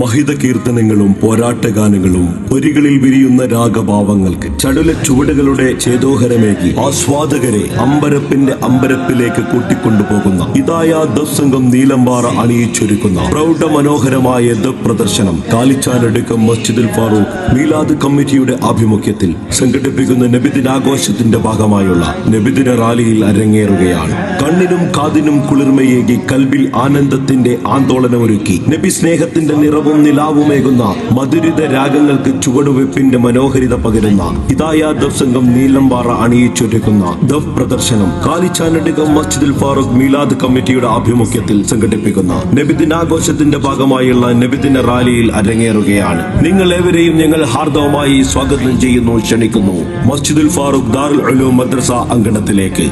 മഹിത കീർത്തനങ്ങളും പോരാട്ടഗാനങ്ങളും വരികളിൽ വിരിയുന്ന രാഗഭാവങ്ങൾക്ക് ചടുല ചുവടുകളുടെ ചേതോഹരമേകി ആസ്വാദകരെ അമ്പരപ്പിന്റെ അമ്പരപ്പിലേക്ക് കൂട്ടിക്കൊണ്ടുപോകുന്ന ഹിദായ ദഫ് സംഘം നീലമ്പാറ അണിയിച്ചൊരുക്കുന്ന പ്രൗഢ മനോഹരമായ ദഫ് പ്രദർശനം കാലിച്ചാനടുക്കം മസ്ജിദുൽ ഫാറൂഖ് മീലാദ് കമ്മിറ്റിയുടെ ആഭിമുഖ്യത്തിൽ സംഘടിപ്പിക്കുന്ന നബിദിനാഘോഷത്തിന്റെ ഭാഗമായുള്ള നബിദിന റാലിയിൽ അരങ്ങേറുകയാണ്. കണ്ണിനും കാതിനും കുളിർമയേകി കൽബിൽ ആനന്ദത്തിന്റെ ആന്തോളനമൊരുക്കി നബി സ്നേഹത്തിന്റെ നിറവും നിലാവുമേകുന്ന മധുരിത രാഗങ്ങൾക്ക് ചുവടുവെപ്പിന്റെ മനോഹരിത പകരുന്ന ഹിദായ ദഫ് സംഘം നീലമ്പാറ അണിയിച്ചൊരുക്കുന്ന ദഫ് പ്രദർശനം കാലിച്ചാനടുക്കം മസ്ജിദുൽ ഫാറൂഖ് മീലാദ് കമ്മിറ്റിയുടെ ആഭിമുഖ്യത്തിൽ സംഘടിപ്പിക്കുന്ന നബിദിനാഘോഷത്തിന്റെ ഭാഗമായുള്ള നബിദിന റാലിയിൽ അരങ്ങേറുകയാണ്. നിങ്ങൾ ഏവരെയും ഞങ്ങൾ ഹാർദവമായി സ്വാഗതം ചെയ്യുന്നു, ക്ഷണിക്കുന്നു മസ്ജിദുൽ ഫാറൂഖ് ദാറുൽ ഉലൂം മദ്രസ അങ്കണത്തിലേക്ക്.